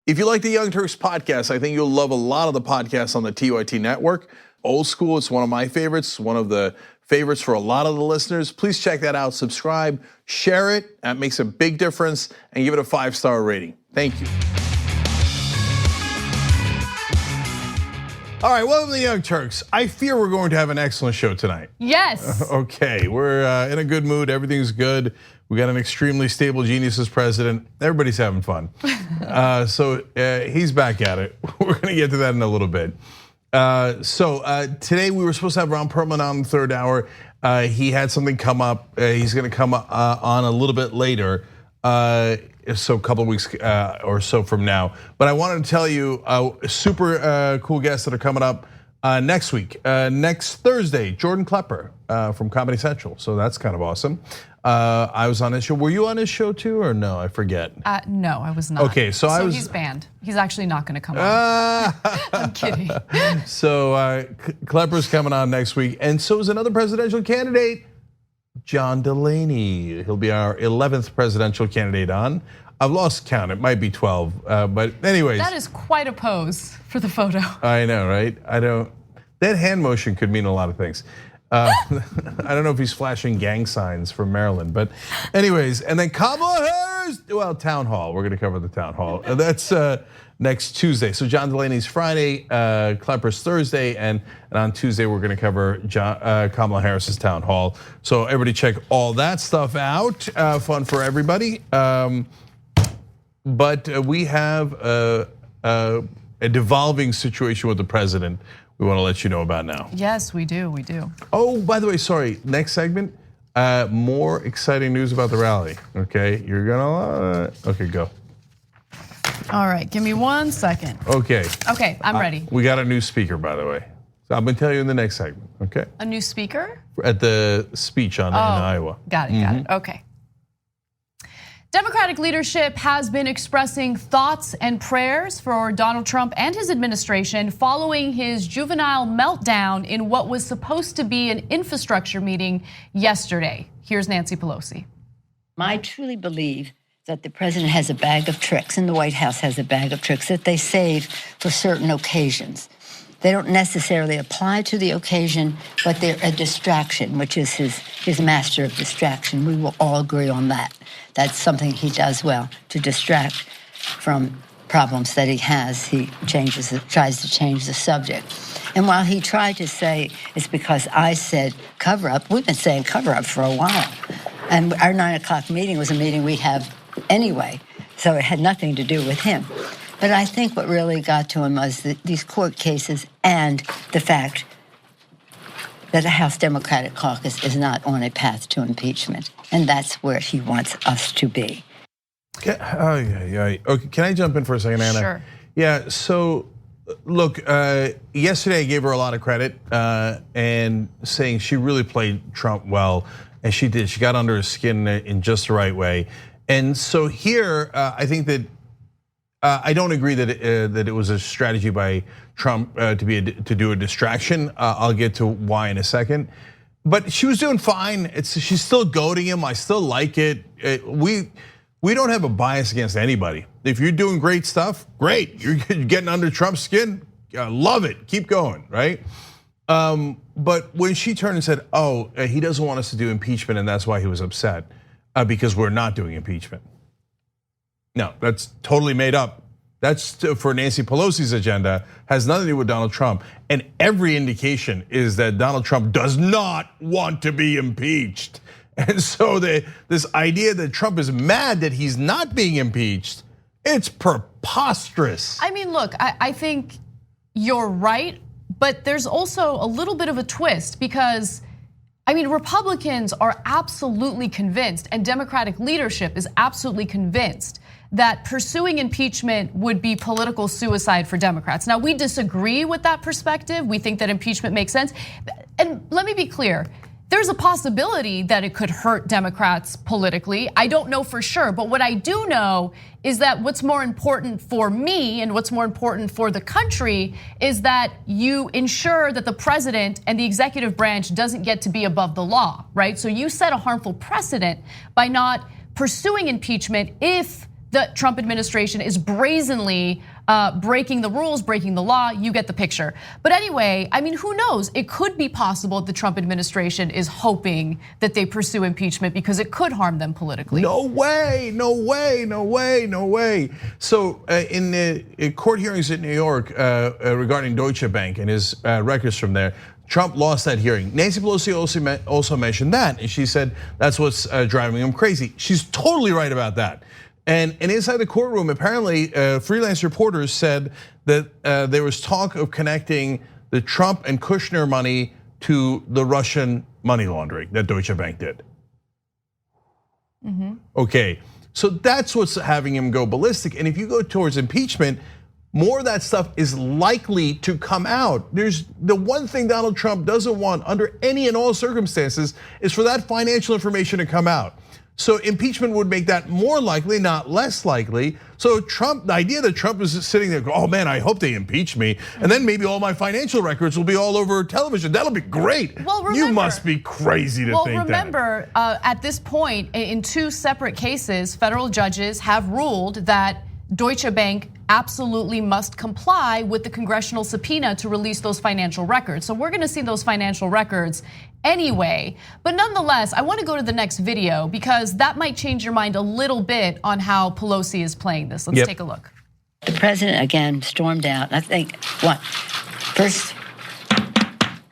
If you like the Young Turks podcast, I think you'll love a lot of the podcasts on the TYT network. Old School, it's one of my favorites, one of the favorites for a lot of the listeners. Please check that out, subscribe, share it. That makes a big difference, and give it a 5-star rating. Thank you. All right, welcome to the Young Turks. I fear we're going to have an excellent show tonight. Yes. Okay, we're in a good mood, everything's good. We got an extremely stable genius as president. Everybody's having fun. So he's back at it. We're gonna get to that in a little bit. Today we were supposed to have Ron Perlman on the third hour. He had something come up. He's gonna come on a little bit later. So a couple of weeks or so from now. But I wanted to tell you super cool guests that are coming up next week. Next Thursday, Jordan Klepper from Comedy Central. So that's kind of awesome. I was on his show. Were you on his show too, or no? I forget. No, I was not. Okay, so I was. He's banned. He's actually not going to come on. I'm kidding. So Klepper's coming on next week, and so is another presidential candidate, John Delaney. He'll be our 11th presidential candidate on. I've lost count. It might be 12, but anyways. That is quite a pose for the photo. I know, right? I don't. That hand motion could mean a lot of things. I don't know if he's flashing gang signs from Maryland, but anyways, and then Kamala Harris, well, town hall. We're gonna cover the town hall. That's next Tuesday. So John Delaney's Friday, Klepper's Thursday, and on Tuesday we're gonna cover Kamala Harris's town hall. So everybody check all that stuff out. Fun for everybody. But we have a devolving situation with the president. We want to let you know about now. Yes, we do. We do. Oh, by the way, sorry. Next segment, more exciting news about the rally. Okay, you're gonna. Okay, go. All right, give me 1 second. Okay. Okay, I'm ready. We got a new speaker, by the way. So I'm gonna tell you in the next segment. Okay. A new speaker? At the speech in Iowa. Got it. Got it. Okay. Democratic leadership has been expressing thoughts and prayers for Donald Trump and his administration following his juvenile meltdown in what was supposed to be an infrastructure meeting yesterday. Here's Nancy Pelosi. I truly believe that the president has a bag of tricks, and the White House has a bag of tricks that they save for certain occasions. They don't necessarily apply to the occasion, but they're a distraction, which is his master of distraction. We will all agree on that. That's something he does well, to distract from problems that he has. He tries to change the subject. And while he tried to say it's because I said cover up, we've been saying cover up for a while. And our 9 o'clock meeting was a meeting we have anyway, so it had nothing to do with him. But I think what really got to him was these court cases and the fact that the House Democratic Caucus is not on a path to impeachment. And that's where he wants us to be. Okay, can I jump in for a second, Anna? Sure. Yeah, so look, yesterday I gave her a lot of credit and saying she really played Trump well, and she did. She got under his skin in just the right way. And so here, I think that I don't agree that it was a strategy by Trump to do a distraction. I'll get to why in a second. But she was doing fine. She's still goading him. I still like it. We don't have a bias against anybody. If you're doing great stuff, great. You're getting under Trump's skin. Love it. Keep going, right? But when she turned and said, "Oh, he doesn't want us to do impeachment, and that's why he was upset because we're not doing impeachment." No, that's totally made up. That's for Nancy Pelosi's agenda, has nothing to do with Donald Trump. And every indication is that Donald Trump does not want to be impeached. And so this idea that Trump is mad that he's not being impeached, it's preposterous. I mean, look, I think you're right, but there's also a little bit of a twist because I mean, Republicans are absolutely convinced, and Democratic leadership is absolutely convinced that pursuing impeachment would be political suicide for Democrats. Now, we disagree with that perspective. We think that impeachment makes sense. And let me be clear, there's a possibility that it could hurt Democrats politically. I don't know for sure, but what I do know is that what's more important for me and what's more important for the country is that you ensure that the president and the executive branch doesn't get to be above the law, right? So you set a harmful precedent by not pursuing impeachment if the Trump administration is brazenly breaking the rules, breaking the law. You get the picture. But anyway, I mean, who knows? It could be possible the Trump administration is hoping that they pursue impeachment because it could harm them politically. No way, no way, no way, no way. So in the court hearings in New York regarding Deutsche Bank and his records from there, Trump lost that hearing. Nancy Pelosi also mentioned that, and she said that's what's driving him crazy. She's totally right about that. And inside the courtroom, apparently, freelance reporters said that there was talk of connecting the Trump and Kushner money to the Russian money laundering that Deutsche Bank did. Okay, so that's what's having him go ballistic. And if you go towards impeachment, more of that stuff is likely to come out. There's the one thing Donald Trump doesn't want under any and all circumstances is for that financial information to come out. So impeachment would make that more likely, not less likely. So Trump, the idea that Trump is sitting there, oh man, I hope they impeach me, and then maybe all my financial records will be all over television. That'll be great. Well, remember, you must be crazy to think that. Well, remember, at this point, in 2 separate cases, federal judges have ruled that Deutsche Bank absolutely must comply with the congressional subpoena to release those financial records. So we're gonna see those financial records anyway. But nonetheless, I wanna go to the next video because that might change your mind a little bit on how Pelosi is playing this. Let's take a look. The president again stormed out. I think, what? First,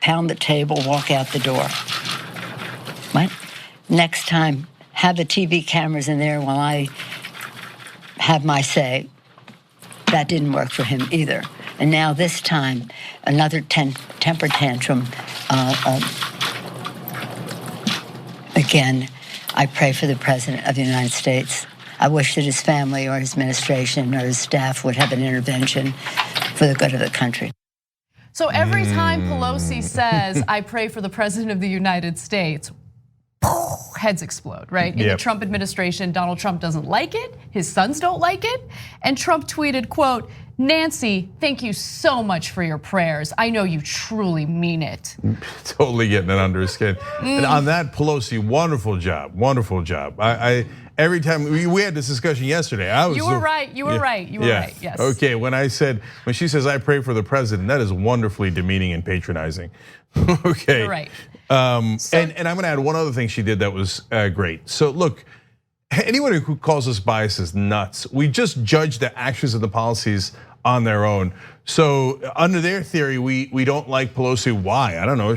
pound the table, walk out the door. What? Next time, have the TV cameras in there while I have my say. That didn't work for him either. And now this time, another temper tantrum. Again, I pray for the President of the United States. I wish that his family or his administration or his staff would have an intervention for the good of the country. So every time Pelosi says, I pray for the President of the United States, heads explode, right? In the Trump administration, Donald Trump doesn't like it, his sons don't like it, and Trump tweeted, quote, Nancy, thank you so much for your prayers. I know you truly mean it. Totally getting it under his skin. And on that, Pelosi, wonderful job, wonderful job. Every time we had this discussion yesterday, I was. You were right. You were right. You were right. Yes. Okay. When she says I pray for the president, that is wonderfully demeaning and patronizing. Okay. You're right. And I'm going to add one other thing she did that was great. So look, anyone who calls us biased is nuts. We just judge the actions and the policies on their own. So under their theory, we don't like Pelosi. Why? I don't know.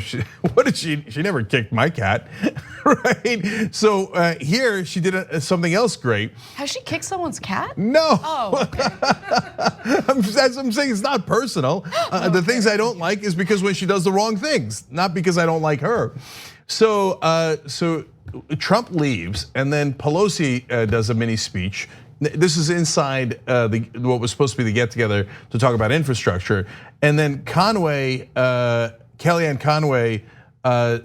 What did she never kicked my cat, right? So here she did something else great. Has she kicked someone's cat? No. Oh, okay. As I'm saying, it's not personal. The things I don't like is because when she does the wrong things, not because I don't like her. So Trump leaves, and then Pelosi does a mini speech. This is inside what was supposed to be the get together to talk about infrastructure. And then Conway, Kellyanne Conway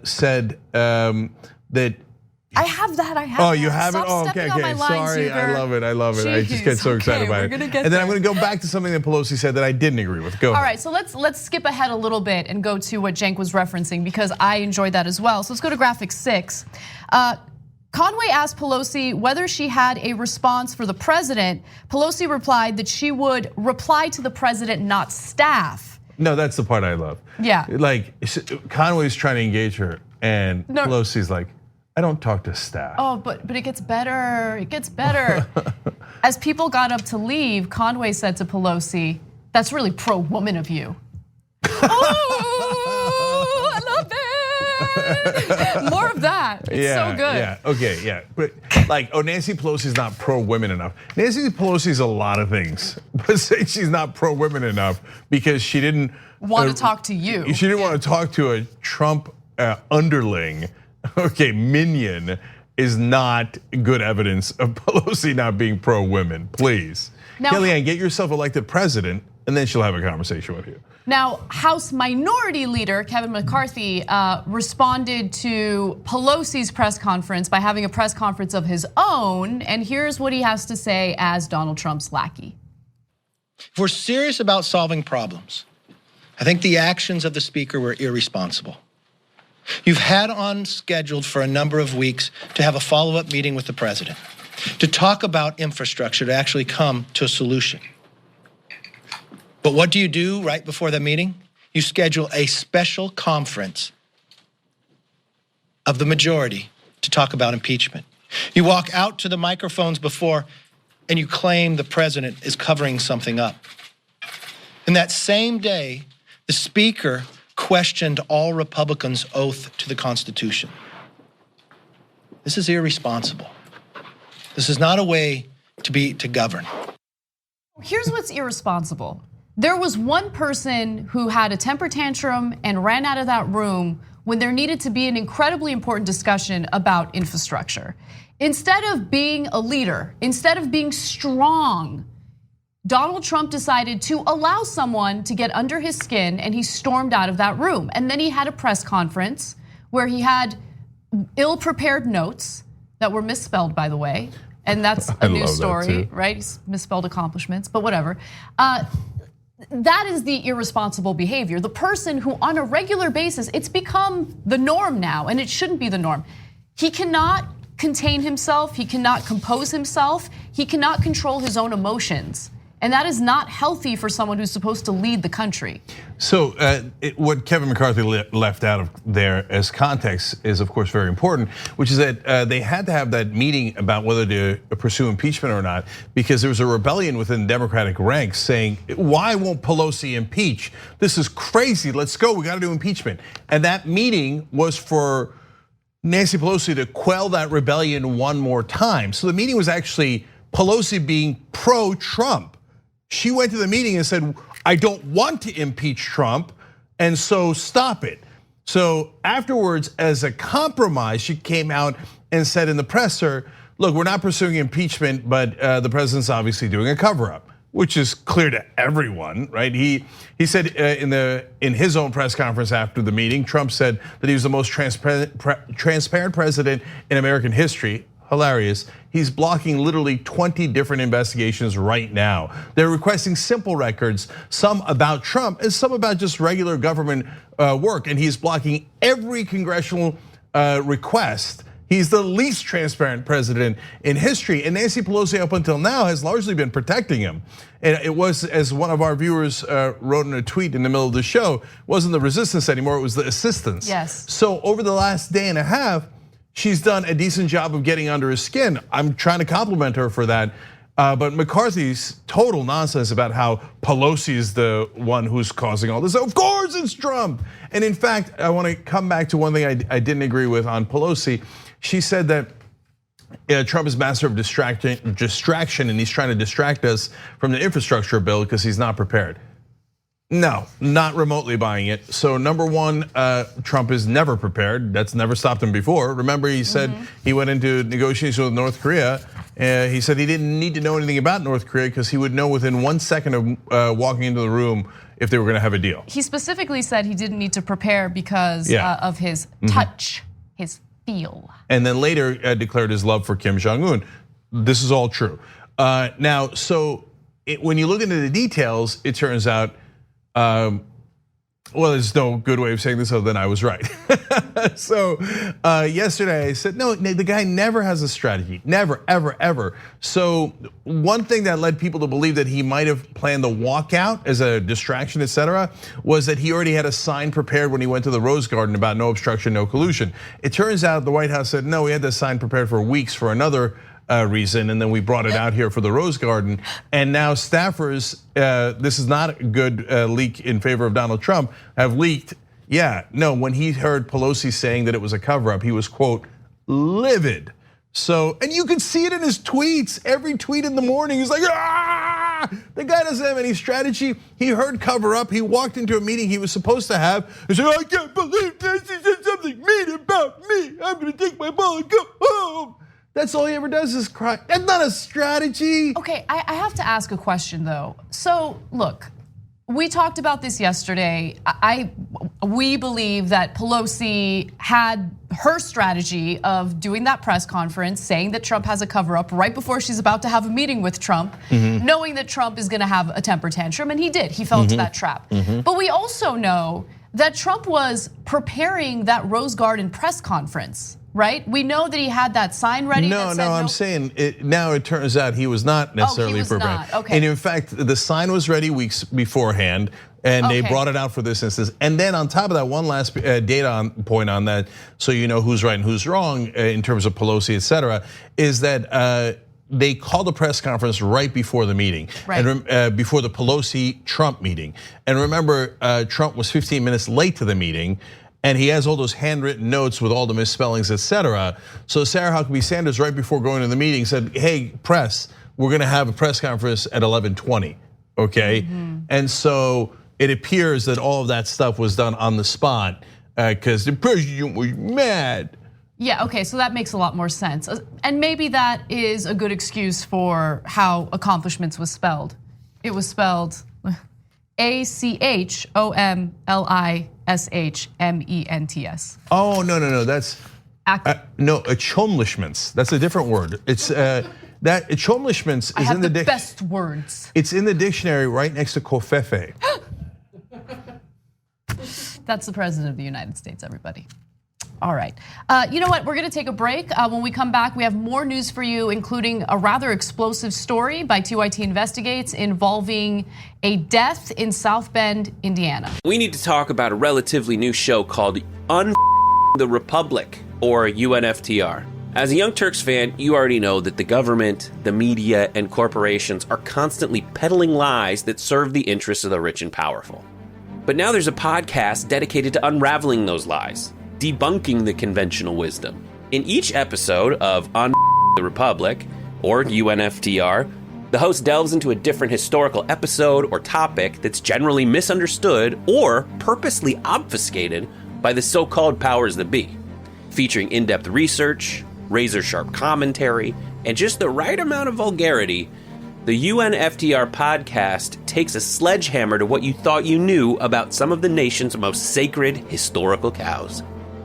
said that. I have that. Oh, you have it? Oh, okay. Sorry, I love it. Jeez, I just get so excited about it. And then I'm going to go back to something that Pelosi said that I didn't agree with. Go ahead. All right, so let's skip ahead a little bit and go to what Cenk was referencing because I enjoyed that as well. So let's go to graphic 6. Conway asked Pelosi whether she had a response for the president. Pelosi replied that she would reply to the president, not staff. No, that's the part I love. Yeah. Like Conway's trying to engage her, and Pelosi's like, I don't talk to staff. Oh, but it gets better. It gets better. As people got up to leave, Conway said to Pelosi, "That's really pro-woman of you." Oh, I love it. More of that. It's so good. Yeah. Okay. Yeah. But like, Nancy Pelosi's not pro-women enough. Nancy Pelosi's a lot of things, but saying she's not pro-women enough because she didn't want to talk to you. She didn't want to talk to a Trump underling. Okay, minion is not good evidence of Pelosi not being pro-women. Please, Kellyanne, get yourself elected president, and then she'll have a conversation with you. Now, House Minority Leader Kevin McCarthy responded to Pelosi's press conference by having a press conference of his own, and here's what he has to say as Donald Trump's lackey. If we're serious about solving problems, I think the actions of the speaker were irresponsible. You've had on scheduled for a number of weeks to have a follow-up meeting with the president. to talk about infrastructure, to actually come to a solution. But what do you do right before the meeting? You schedule a special conference of the majority to talk about impeachment. You walk out to the microphones before and you claim the president is covering something up. And that same day, the Speaker questioned all Republicans' oath to the Constitution. This is irresponsible. This is not a way to govern. Here's what's irresponsible. There was one person who had a temper tantrum and ran out of that room when there needed to be an incredibly important discussion about infrastructure. Instead of being a leader, instead of being strong, Donald Trump decided to allow someone to get under his skin, and he stormed out of that room. And then he had a press conference where he had ill-prepared notes that were misspelled, by the way. And that's a new story, right? He's misspelled accomplishments, but whatever. That is the irresponsible behavior. The person who on a regular basis, it's become the norm now, and it shouldn't be the norm. He cannot contain himself, he cannot compose himself, he cannot control his own emotions. And that is not healthy for someone who's supposed to lead the country. So what Kevin McCarthy left out of there as context is of course very important, which is that they had to have that meeting about whether to pursue impeachment or not, because there was a rebellion within Democratic ranks saying, why won't Pelosi impeach? This is crazy, let's go, we gotta do impeachment. And that meeting was for Nancy Pelosi to quell that rebellion one more time. So the meeting was actually Pelosi being pro-Trump. She went to the meeting and said, I don't want to impeach Trump, and so stop it. So afterwards, as a compromise, she came out and said in the presser, look, we're not pursuing impeachment, but the president's obviously doing a cover-up, which is clear to everyone, right? He said in his own press conference after the meeting, Trump said that he was the most transparent president in American history. Hilarious. He's blocking literally 20 different investigations right now. They're requesting simple records, some about Trump and some about just regular government work. And he's blocking every congressional request. He's the least transparent president in history. And Nancy Pelosi up until now has largely been protecting him. And it was, as one of our viewers wrote in a tweet in the middle of the show, it wasn't the resistance anymore, it was the assistance. Yes. So over the last day and a half, she's done a decent job of getting under his skin. I'm trying to compliment her for that. But McCarthy's total nonsense about how Pelosi is the one who's causing all this. Of course it's Trump. And in fact, I want to come back to one thing I didn't agree with on Pelosi. She said that Trump is master of distraction and he's trying to distract us from the infrastructure bill because he's not prepared. No, not remotely buying it. So number one, Trump is never prepared. That's never stopped him before. Remember, he said he went into negotiations with North Korea. He said he didn't need to know anything about North Korea because he would know within 1 second of walking into the room if they were going to have a deal. He specifically said he didn't need to prepare because of his touch, his feel. And then later declared his love for Kim Jong-un. This is all true. Now, so when you look into the details, it turns out, well, there's no good way of saying this other than I was right. So yesterday I said, no, the guy never has a strategy, never, ever, ever. So one thing that led people to believe that he might have planned the walkout as a distraction, etc., was that he already had a sign prepared when he went to the Rose Garden about no obstruction, no collusion. It turns out the White House said, no, we had this sign prepared for weeks for another reason, and then we brought it out here for the Rose Garden. And now staffers, this is not a good leak in favor of Donald Trump, have leaked. Yeah, no, when he heard Pelosi saying that it was a cover-up, he was, quote, livid. So, and you can see it in his tweets. Every tweet in the morning, he's like, ah! The guy doesn't have any strategy. He heard cover-up. He walked into a meeting he was supposed to have. He said, I can't believe this. He said something mean about me. I'm gonna take my ball and go home. That's all he ever does is cry. That's not a strategy. Okay, I have to ask a question though. So look, we talked about this yesterday. We believe that Pelosi had her strategy of doing that press conference, saying that Trump has a cover up right before she's about to have a meeting with Trump, knowing that Trump is gonna have a temper tantrum, and he did, he fell into that trap. But we also know that Trump was preparing that Rose Garden press conference right? We know that he had that sign ready. No, I'm saying now it turns out he was not necessarily prepared. Not. Okay. And in fact, the sign was ready weeks beforehand, and they brought it out for this instance. And then on top of that, one last data point on that, so you know who's right and who's wrong in terms of Pelosi, et cetera, is that they called a press conference right before the meeting, right. And before the Pelosi-Trump meeting. And remember, Trump was 15 minutes late to the meeting, and he has all those handwritten notes with all the misspellings, et cetera. So Sarah Huckabee Sanders, right before going to the meeting, said, "Hey, press, we're gonna have a press conference at 11:20, okay?" And so it appears that all of that stuff was done on the spot because the president was mad. Yeah, okay, so that makes a lot more sense. And maybe that is a good excuse for how accomplishments was spelled. It was spelled ACHOMLISHMENTS. Oh, no, that's accomplishments. That's a different word. It's that accomplishments is in the best words. It's in the dictionary right next to covfefe. That's the president of the United States, everybody. All right, you know what, we're gonna take a break. When we come back, we have more news for you, including a rather explosive story by TYT Investigates involving a death in South Bend, Indiana. We need to talk about a relatively new show called the Republic, or UNFTR. As a Young Turks fan, you already know that the government, the media, and corporations are constantly peddling lies that serve the interests of the rich and powerful. But now there's a podcast dedicated to unraveling those lies, debunking the conventional wisdom. In each episode of the Republic, or UNFTR, the host delves into a different historical episode or topic that's generally misunderstood or purposely obfuscated by the so-called powers that be, featuring in-depth research, razor-sharp commentary, and just the right amount of vulgarity. The UNFTR podcast takes a sledgehammer to what you thought you knew about some of the nation's most sacred historical cows.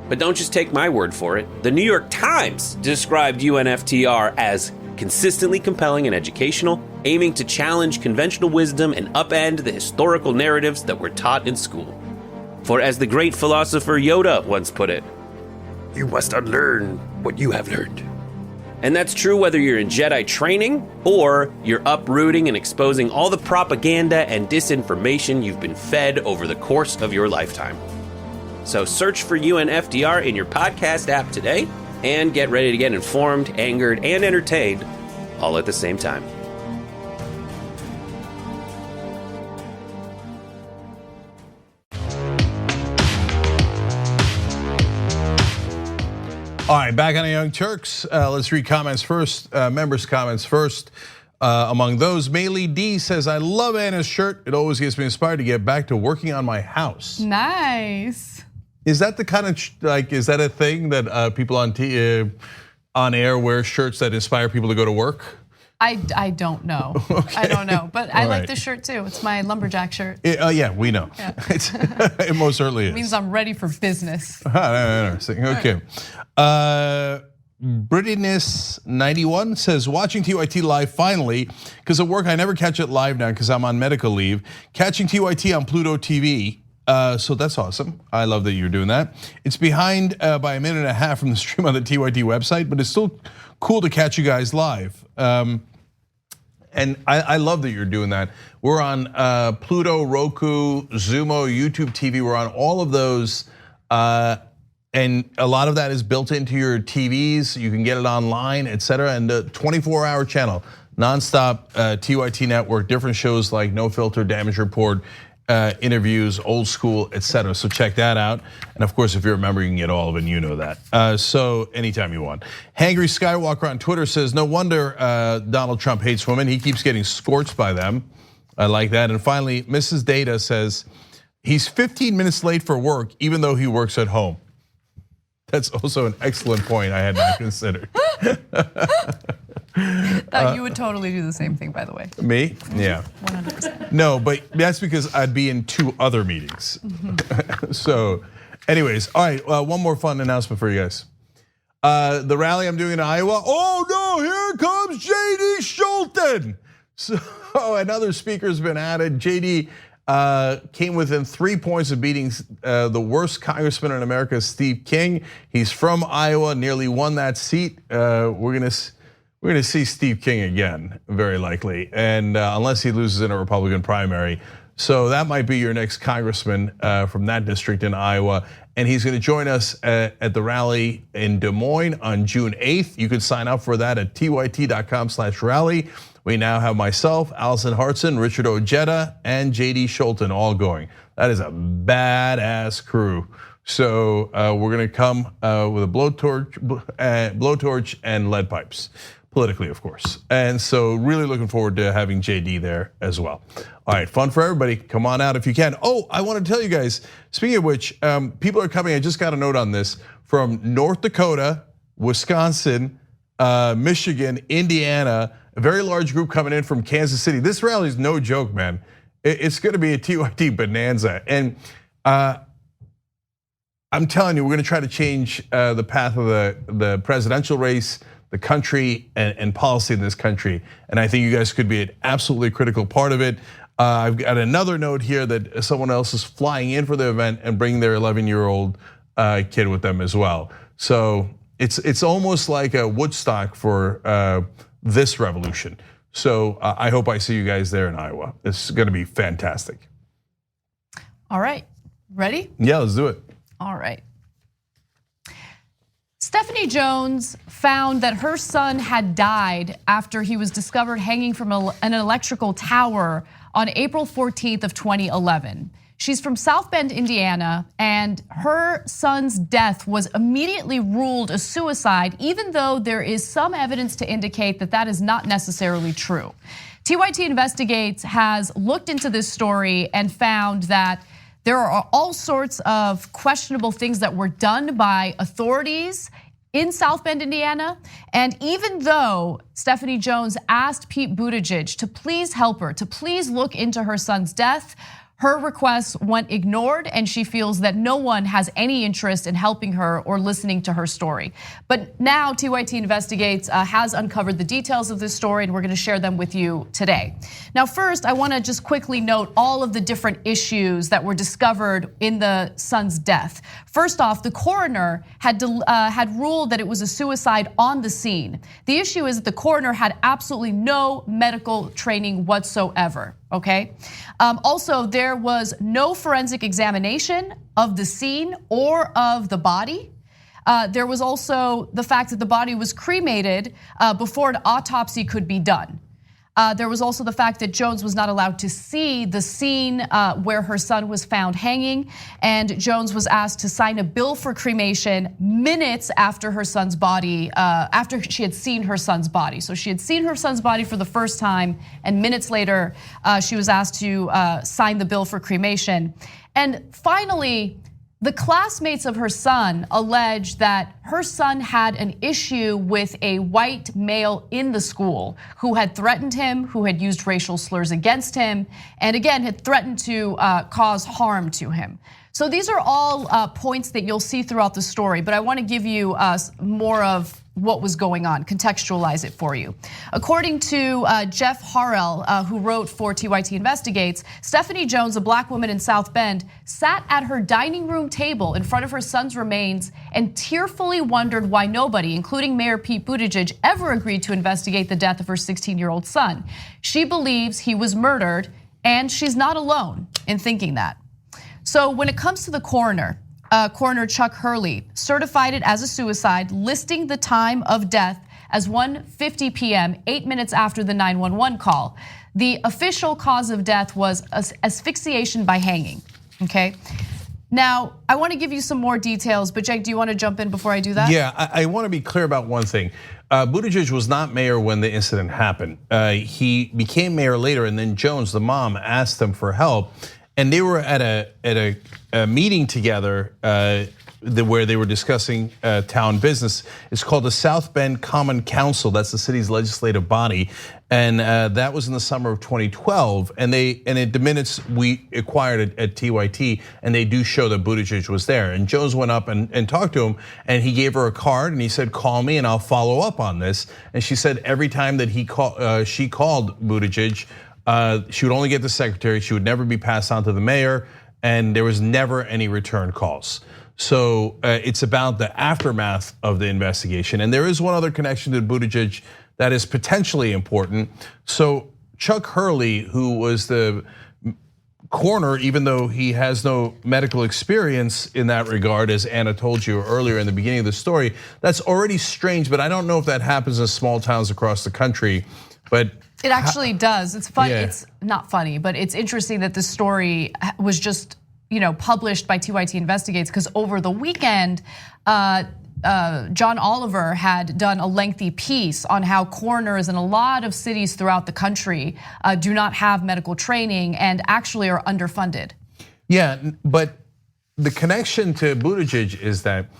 But don't just take my word for it. The New York Times described UNFTR as consistently compelling and educational, aiming to challenge conventional wisdom and upend the historical narratives that were taught in school. For as the great philosopher Yoda once put it, "You must unlearn what you have learned." And that's true whether you're in Jedi training or you're uprooting and exposing all the propaganda and disinformation you've been fed over the course of your lifetime. So search for UNFTR in your podcast app today and get ready to get informed, angered, and entertained all at the same time. All right, back on the Young Turks. Let's read comments first, members' comments first. Among those, Maylee D says, "I love Anna's shirt. It always gets me inspired to get back to working on my house." Nice. Is that the kind of, is that a thing that people on air wear shirts that inspire people to go to work? I don't know. Okay. I don't know, but I like this shirt too. It's my lumberjack shirt. Yeah, we know. Yeah. It most certainly is. It means I'm ready for business. Interesting. Okay. Brittyness91 says, "Watching TYT live finally, because at work I never catch it live now because I'm on medical leave. Catching TYT on Pluto TV. So that's awesome. I love that you're doing that. It's behind by a minute and a half from the stream on the TYT website, but it's still cool to catch you guys live. And I love that you're doing that. We're on Pluto, Roku, Zumo, YouTube TV. We're on all of those. And a lot of that is built into your TVs. You can get it online, et cetera. And the 24-hour channel, nonstop TYT network, different shows like No Filter, Damage Report, interviews, old school, et cetera. So check that out. And of course, if you're a member, you can get all of it, and you know that. So anytime you want. Hangry Skywalker on Twitter says, "No wonder Donald Trump hates women. He keeps getting scorched by them." I like that. And finally, Mrs. Data says, "He's 15 minutes late for work, even though he works at home." That's also an excellent point I had not considered. You would totally do the same thing, by the way. Me? Yeah. 100%. No, but that's because I'd be in 2 other meetings. So, anyways, all right, one more fun announcement for you guys. The rally I'm doing in Iowa, oh no, here comes JD Schulten. So another speaker's been added. JD came within 3 points of beating the worst congressman in America, Steve King. He's from Iowa, nearly won that seat. We're gonna see Steve King again, very likely, and unless he loses in a Republican primary. So that might be your next congressman from that district in Iowa. And he's gonna join us at the rally in Des Moines on June 8th. You can sign up for that at tyt.com/rally. We now have myself, Allison Hartson, Richard Ojeda, and JD Scholten all going. That is a badass crew. So we're gonna come with a blowtorch and lead pipes, politically, of course. And so really looking forward to having JD there as well. All right, fun for everybody. Come on out if you can. Oh, I want to tell you guys, speaking of which, people are coming. I just got a note on this from North Dakota, Wisconsin, Michigan, Indiana, a very large group coming in from Kansas City. This rally is no joke, man. It's gonna be a TYT bonanza. And I'm telling you, we're gonna try to change the path of the presidential race, the country, and policy in this country. And I think you guys could be an absolutely critical part of it. I've got another note here that someone else is flying in for the event and bringing their 11-year-old kid with them as well. So it's almost like a Woodstock for this revolution. So I hope I see you guys there in Iowa. It's gonna be fantastic. All right, ready? Yeah, let's do it. All right. Stephanie Jones found that her son had died after he was discovered hanging from an electrical tower on April 14th of 2011. She's from South Bend, Indiana, and her son's death was immediately ruled a suicide, even though there is some evidence to indicate that that is not necessarily true. TYT Investigates has looked into this story and found that there are all sorts of questionable things that were done by authorities in South Bend, Indiana. And even though Stephanie Jones asked Pete Buttigieg to please help her, to please look into her son's death, her requests went ignored, and she feels that no one has any interest in helping her or listening to her story. But now TYT Investigates has uncovered the details of this story, and we're gonna share them with you today. Now first, I wanna just quickly note all of the different issues that were discovered in the son's death. First off, the coroner had ruled that it was a suicide on the scene. The issue is that the coroner had absolutely no medical training whatsoever. Okay. Also, there was no forensic examination of the scene or of the body. There was also the fact that the body was cremated before an autopsy could be done. There was also the fact that Jones was not allowed to see the scene where her son was found hanging, and Jones was asked to sign a bill for cremation minutes after her son's body, after she had seen her son's body. So she had seen her son's body for the first time, and minutes later, she was asked to sign the bill for cremation. And finally, the classmates of her son alleged that her son had an issue with a white male in the school who had threatened him, who had used racial slurs against him, and again, had threatened to cause harm to him. So these are all points that you'll see throughout the story, but I wanna give you more of what was going on, contextualize it for you. According to Jeff Harrell, who wrote for TYT Investigates, Stephanie Jones, a black woman in South Bend, sat at her dining room table in front of her son's remains and tearfully wondered why nobody, including Mayor Pete Buttigieg, ever agreed to investigate the death of her 16-year-old son. She believes he was murdered, and she's not alone in thinking that. So when it comes to the coroner, Coroner Chuck Hurley certified it as a suicide, listing the time of death as 1:50 p.m., 8 minutes after the 911 call. The official cause of death was asphyxiation by hanging, okay? Now, I wanna give you some more details, but Jake, do you wanna jump in before I do that? Yeah, I wanna be clear about one thing. Buttigieg was not mayor when the incident happened. He became mayor later, and then Jones, the mom, asked him for help. And they were at a meeting together where they were discussing town business. It's called the South Bend Common Council. That's the city's legislative body, and that was in the summer of 2012. And in the minutes we acquired at TYT, and they do show that Buttigieg was there. And Jones went up and talked to him, and he gave her a card, and he said, "Call me, and I'll follow up on this." And she said every time that she called Buttigieg, She would only get the secretary. She would never be passed on to the mayor, and there was never any return calls. So it's about the aftermath of the investigation. And there is one other connection to Buttigieg that is potentially important. So Chuck Hurley, who was the coroner, even though he has no medical experience in that regard, as Anna told you earlier in the beginning of the story, that's already strange, but I don't know if that happens in small towns across the country. But it actually does. It's funny. Yeah. It's not funny, but it's interesting that this story was just published by TYT Investigates, because over the weekend, John Oliver had done a lengthy piece on how coroners in a lot of cities throughout the country do not have medical training and actually are underfunded. Yeah, but the connection to Buttigieg is that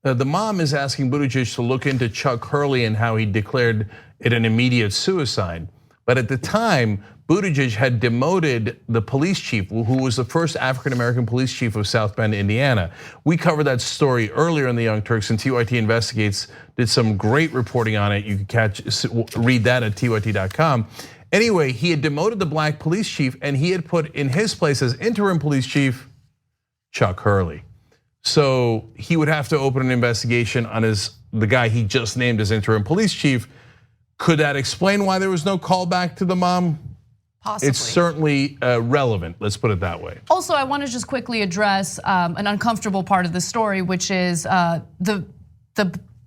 the mom is asking Buttigieg to look into Chuck Hurley and how he declared it an immediate suicide. But at the time, Buttigieg had demoted the police chief, who was the first African-American police chief of South Bend, Indiana. We covered that story earlier in the Young Turks, and TYT Investigates did some great reporting on it. You can read that at tyt.com. Anyway, he had demoted the black police chief, and he had put in his place as interim police chief, Chuck Hurley. So he would have to open an investigation on the guy he just named as interim police chief. Could that explain why there was no call back to the mom? Possibly. It's certainly relevant, let's put it that way. Also, I want to just quickly address an uncomfortable part of the story, which is the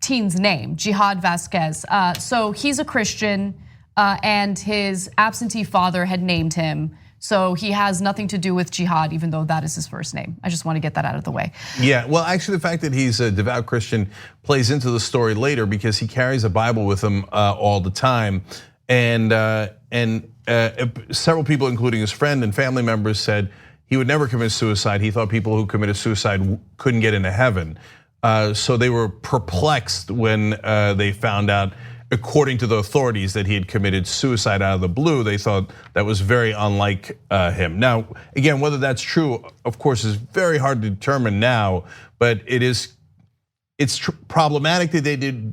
teen's name, Jihad Vasquez. So he's a Christian, and his absentee father had named him. So he has nothing to do with jihad, even though that is his first name. I just want to get that out of the way. Yeah, well, actually, the fact that he's a devout Christian plays into the story later, because he carries a Bible with him all the time, and several people, including his friend and family members, said he would never commit suicide. He thought people who committed suicide couldn't get into heaven. So they were perplexed when they found out, according to the authorities, that he had committed suicide out of the blue. They thought that was very unlike him. Now, again, whether that's true, of course, is very hard to determine now, but it's problematic that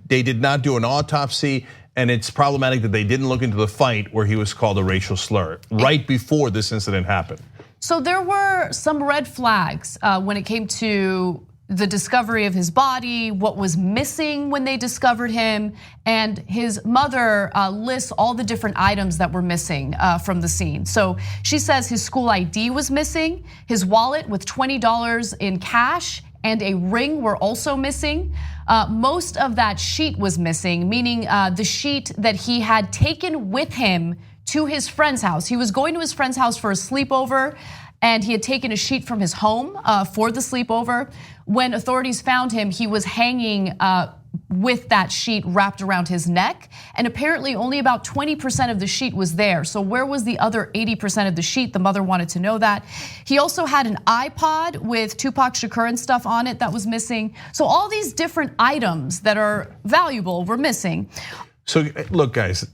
they did not do an autopsy. And it's problematic that they didn't look into the fight where he was called a racial slur right before this incident happened. So there were some red flags when it came to the discovery of his body, what was missing when they discovered him, and his mother lists all the different items that were missing from the scene. So she says his school ID was missing, his wallet with $20 in cash and a ring were also missing. Most of that sheet was missing, meaning the sheet that he had taken with him to his friend's house. He was going to his friend's house for a sleepover, and he had taken a sheet from his home for the sleepover. When authorities found him, he was hanging with that sheet wrapped around his neck, and apparently only about 20% of the sheet was there. So where was the other 80% of the sheet? The mother wanted to know that. He also had an iPod with Tupac Shakur and stuff on it that was missing. So all these different items that are valuable were missing. So look, guys,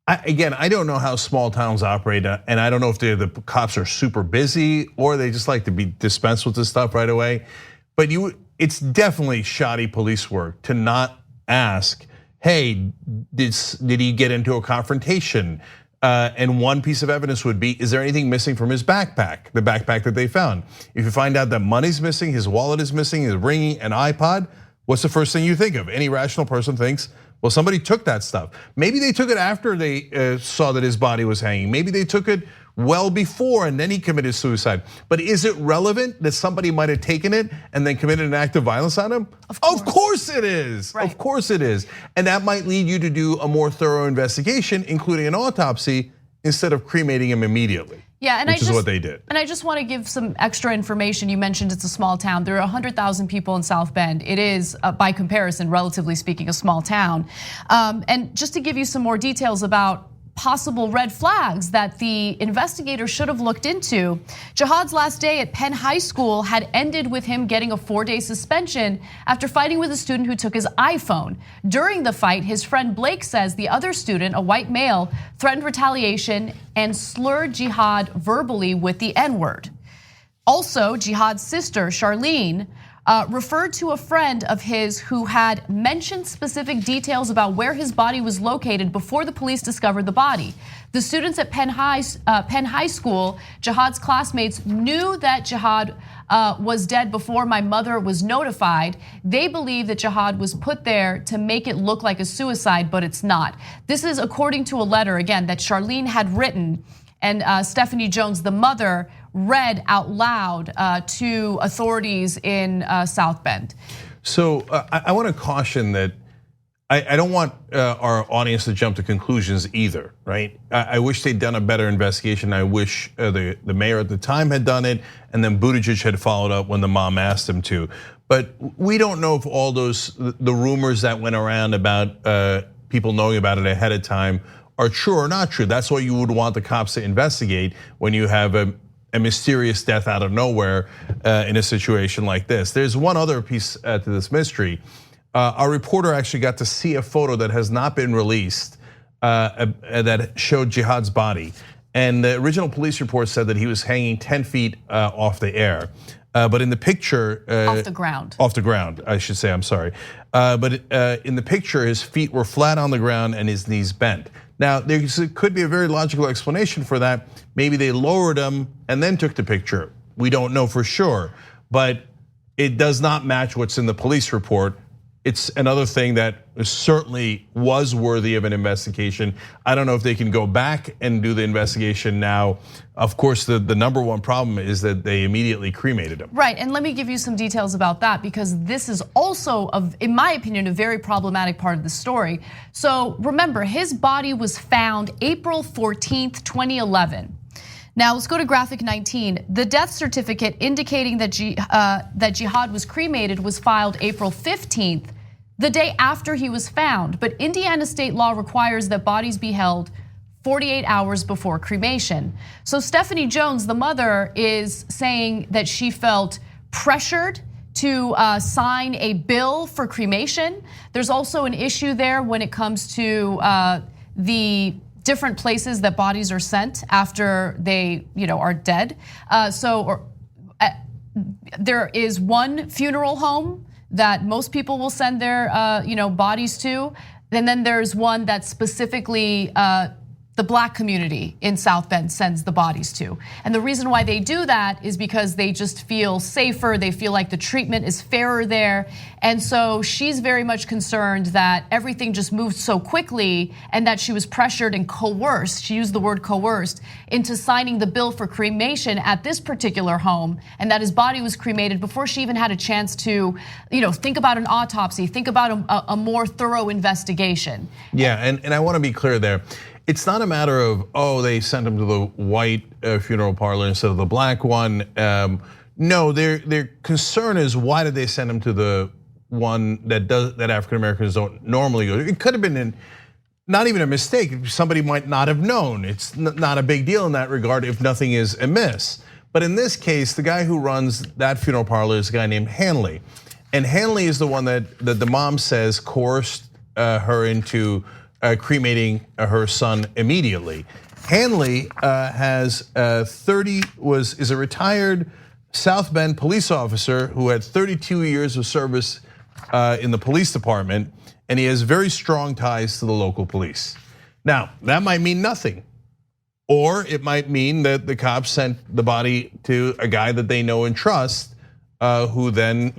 again, I don't know how small towns operate, and I don't know if the cops are super busy or they just like to be dispensed with this stuff right away. But it's definitely shoddy police work to not ask, hey, did he get into a confrontation? And one piece of evidence would be, is there anything missing from his backpack, the backpack that they found? If you find out that money's missing, his wallet is missing, his ring, an iPod, what's the first thing you think of? Any rational person thinks, well, somebody took that stuff. Maybe they took it after they saw that his body was hanging. Maybe they took it well before and then he committed suicide. But is it relevant that somebody might have taken it and then committed an act of violence on him? Of course it is. Right. Of course it is. And that might lead you to do a more thorough investigation, including an autopsy, instead of cremating him immediately. Yeah, and which is what they did. And I just want to give some extra information. You mentioned it's a small town. There are 100,000 people in South Bend. It is, by comparison, relatively speaking, a small town. And just to give you some more details about possible red flags that the investigator should have looked into. Jihad's last day at Penn High School had ended with him getting a 4-day suspension after fighting with a student who took his iPhone. During the fight, his friend Blake says the other student, a white male, threatened retaliation and slurred Jihad verbally with the N-word. Also, Jihad's sister, Charlene, referred to a friend of his who had mentioned specific details about where his body was located before the police discovered the body. The students at Penn High School, Jihad's classmates, knew that Jihad was dead before my mother was notified. They believe that Jihad was put there to make it look like a suicide, but it's not. This is according to a letter, again, that Charlene had written, and Stephanie Jones, the mother, read out loud to authorities in South Bend. So I want to caution that I don't want our audience to jump to conclusions either, right? I wish they'd done a better investigation. I wish the mayor at the time had done it, and then Buttigieg had followed up when the mom asked him to. But we don't know if all the rumors that went around about people knowing about it ahead of time are true or not true. That's what you would want the cops to investigate when you have a mysterious death out of nowhere in a situation like this. There's one other piece to this mystery. Our reporter actually got to see a photo that has not been released that showed Jihad's body. And the original police report said that he was hanging 10 feet off the air. But in the picture- Off the ground. Off the ground, I should say, I'm sorry. But in the picture, his feet were flat on the ground and his knees bent. Now, there could be a very logical explanation for that. Maybe they lowered him and then took the picture. We don't know for sure, but it does not match what's in the police report. It's another thing that certainly was worthy of an investigation. I don't know if they can go back and do the investigation now. Of course, the number one problem is that they immediately cremated him. Right, and let me give you some details about that, because this is also, in my opinion, a very problematic part of the story. So remember, his body was found April 14th, 2011. Now let's go to graphic 19. The death certificate indicating that Jihad was cremated was filed April 15th, the day after he was found. But Indiana state law requires that bodies be held 48 hours before cremation. So Stephanie Jones, the mother, is saying that she felt pressured to sign a bill for cremation. There's also an issue there when it comes to the different places that bodies are sent after they, are dead. There is one funeral home that most people will send their, bodies to, and then there's one that specifically the Black community in South Bend sends the bodies to. And the reason why they do that is because they just feel safer, they feel like the treatment is fairer there. And so she's very much concerned that everything just moved so quickly and that she was pressured and coerced, she used the word coerced, into signing the bill for cremation at this particular home, and that his body was cremated before she even had a chance to, think about an autopsy, think about a more thorough investigation. Yeah, and I wanna be clear there. It's not a matter of, they sent him to the white funeral parlor instead of the black one. No, their concern is, why did they send him to the one that African Americans don't normally go to? It could have been not even a mistake. Somebody might not have known. It's not a big deal in that regard if nothing is amiss. But in this case, the guy who runs that funeral parlor is a guy named Hanley. And Hanley is the one that the mom says coerced her into cremating her son immediately. Hanley is a retired South Bend police officer who had 32 years of service in the police department, and he has very strong ties to the local police. Now, that might mean nothing, or it might mean that the cops sent the body to a guy that they know and trust, who then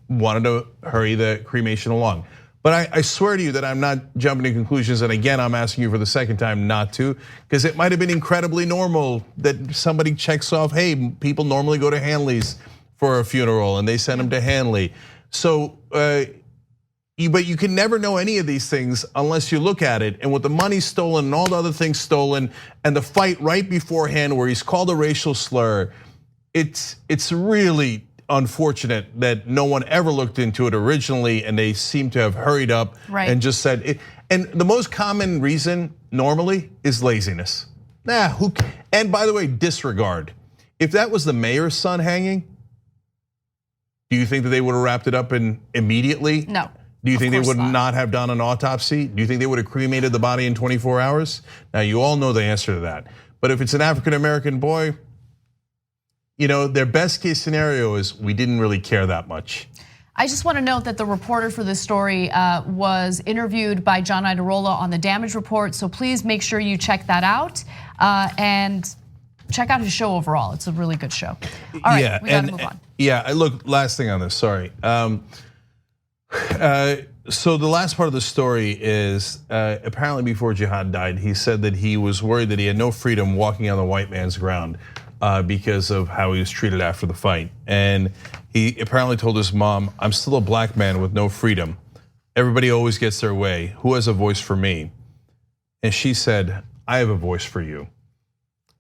wanted to hurry the cremation along. But I swear to you that I'm not jumping to conclusions, and again, I'm asking you for the second time not to, because it might have been incredibly normal that somebody checks off, hey, people normally go to Hanley's for a funeral, and they send them to Hanley. So, but you can never know any of these things unless you look at it. And with the money stolen and all the other things stolen, and the fight right beforehand where he's called a racial slur, it's really unfortunate that no one ever looked into it originally, and they seem to have hurried up and just said it. And the most common reason normally is laziness. And by the way, disregard. If that was the mayor's son hanging, do you think that they would have wrapped it up immediately? No. Do you think they would not have done an autopsy? Do you think they would have cremated the body in 24 hours? Now, you all know the answer to that. But if it's an African American boy, their best case scenario is we didn't really care that much. I just want to note that the reporter for this story was interviewed by John Idarola on the damage report. So please make sure you check that out and check out his show overall. It's a really good show. All right, we gotta move on. Yeah, look, last thing on this, sorry. So the last part of the story is apparently before Jihad died, he said that he was worried that he had no freedom walking on the white man's ground because of how he was treated after the fight. And he apparently told his mom, "I'm still a black man with no freedom. Everybody always gets their way. Who has a voice for me?" And she said, "I have a voice for you."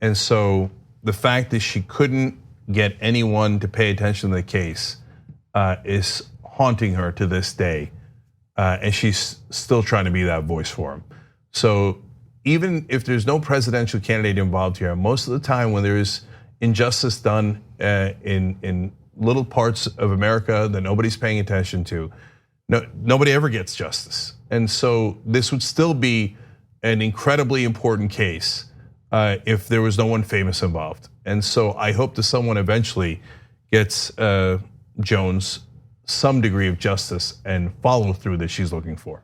And so the fact that she couldn't get anyone to pay attention to the case is haunting her to this day. And she's still trying to be that voice for him. So even if there's no presidential candidate involved here, most of the time when there's injustice done in little parts of America that nobody's paying attention to, nobody ever gets justice. And so this would still be an incredibly important case if there was no one famous involved. And so I hope that someone eventually gets Jones some degree of justice and follow through that she's looking for.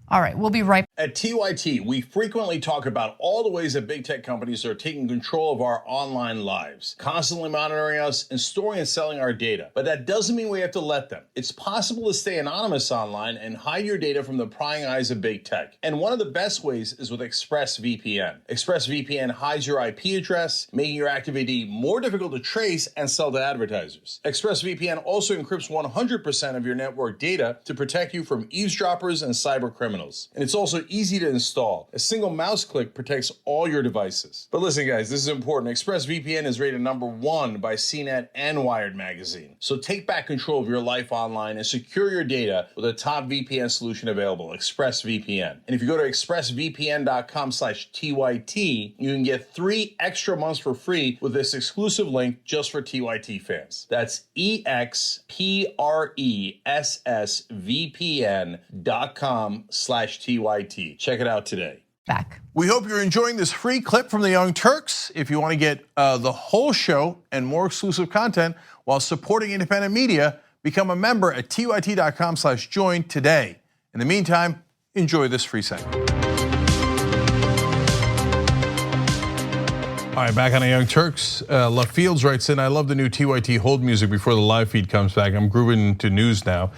All right, we'll be right back. At TYT, we frequently talk about all the ways that big tech companies are taking control of our online lives, constantly monitoring us and storing and selling our data. But that doesn't mean we have to let them. It's possible to stay anonymous online and hide your data from the prying eyes of big tech. And one of the best ways is with ExpressVPN. ExpressVPN hides your IP address, making your activity more difficult to trace and sell to advertisers. ExpressVPN also encrypts 100% of your network data to protect you from eavesdroppers and cyber criminals. And it's also easy to install. A single mouse click protects all your devices. But listen, guys, this is important. ExpressVPN is rated #1 by CNET and Wired magazine. So take back control of your life online and secure your data with a top VPN solution available, ExpressVPN. And if you go to expressvpn.com/TYT, you can get 3 extra months for free with this exclusive link just for TYT fans. That's expressvpn.com/TYT. Check it out today. Back. We hope you're enjoying this free clip from the Young Turks. If you want to get the whole show and more exclusive content while supporting independent media, become a member at tyt.com/join today. In the meantime, enjoy this free segment. All right, back on the Young Turks. Left Fields writes in, "I love the new TYT hold music before the live feed comes back. I'm grooving to news now."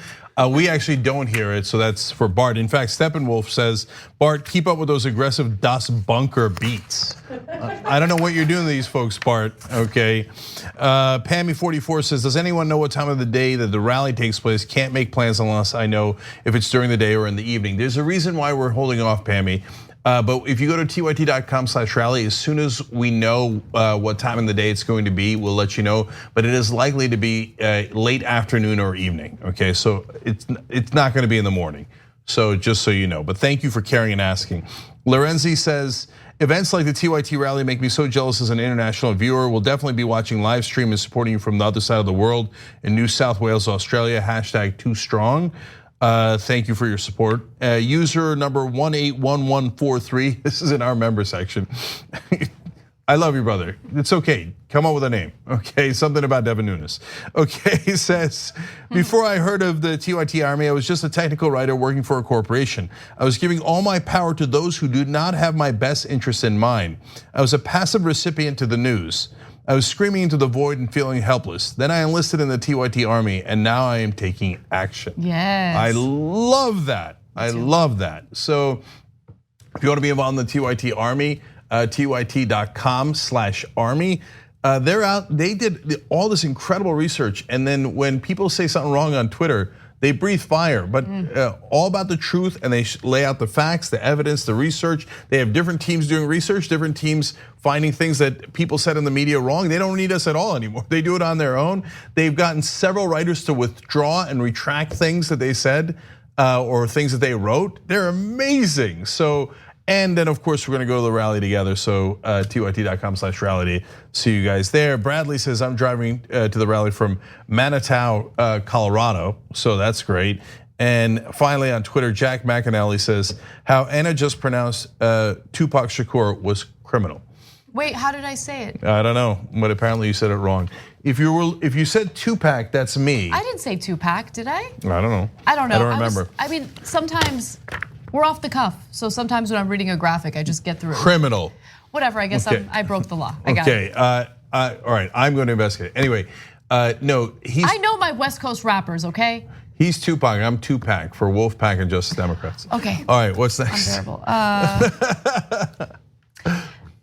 We actually don't hear it, so that's for Bart. In fact, Steppenwolf says, "Bart, keep up with those aggressive Das Bunker beats." I don't know what you're doing to these folks, Bart, okay? Pammy44 says, "Does anyone know what time of the day that the rally takes place? Can't make plans unless I know if it's during the day or in the evening." There's a reason why we're holding off, Pammy. But if you go to tyt.com/rally, as soon as we know what time in the day it's going to be, we'll let you know. But it is likely to be late afternoon or evening, okay? So it's not gonna be in the morning. So just so you know, but thank you for caring and asking. Lorenzi says, "Events like the TYT rally make me so jealous as an international viewer. We'll definitely be watching live stream and supporting you from the other side of the world in New South Wales, Australia, #2strong. Thank you for your support. User number 181143, this is in our member section. I love you, brother. It's okay, come up with a name, okay? Something about Devin Nunes. Okay, he says, "Before I heard of the TYT Army, I was just a technical writer working for a corporation. I was giving all my power to those who do not have my best interest in mind. I was a passive recipient to the news. I was screaming into the void and feeling helpless. Then I enlisted in the TYT Army and now I am taking action." Yes. I love that. I love that. So if you want to be involved in the TYT Army, tyt.com/army. They're out, they did all this incredible research. And then when people say something wrong on Twitter, they breathe fire, but all about the truth, and they lay out the facts, the evidence, the research. They have different teams doing research, different teams finding things that people said in the media wrong. They don't need us at all anymore. They do it on their own. They've gotten several writers to withdraw and retract things that they said or things that they wrote. They're amazing. So, and then of course we're gonna go to the rally together. So tyt.com/rally. See you guys there. Bradley says, "I'm driving to the rally from Manitou, Colorado." So that's great. And finally on Twitter, Jack McAnally says, "How Anna just pronounced Tupac Shakur was criminal." Wait, how did I say it? I don't know, but apparently you said it wrong. If you said two-pack, that's me. I didn't say two-pack, did I? I don't know. I don't know. I don't remember. I mean, sometimes we're off the cuff. So sometimes when I'm reading a graphic, I just get through it. Criminal. Whatever, I guess Okay. I broke the law. I got it. Okay, all right, I'm going to investigate. Anyway, no, I know my West Coast rappers, okay? He's Tupac, I'm two-pack for Wolfpack and Justice Democrats. Okay. All right, what's next? I'm terrible.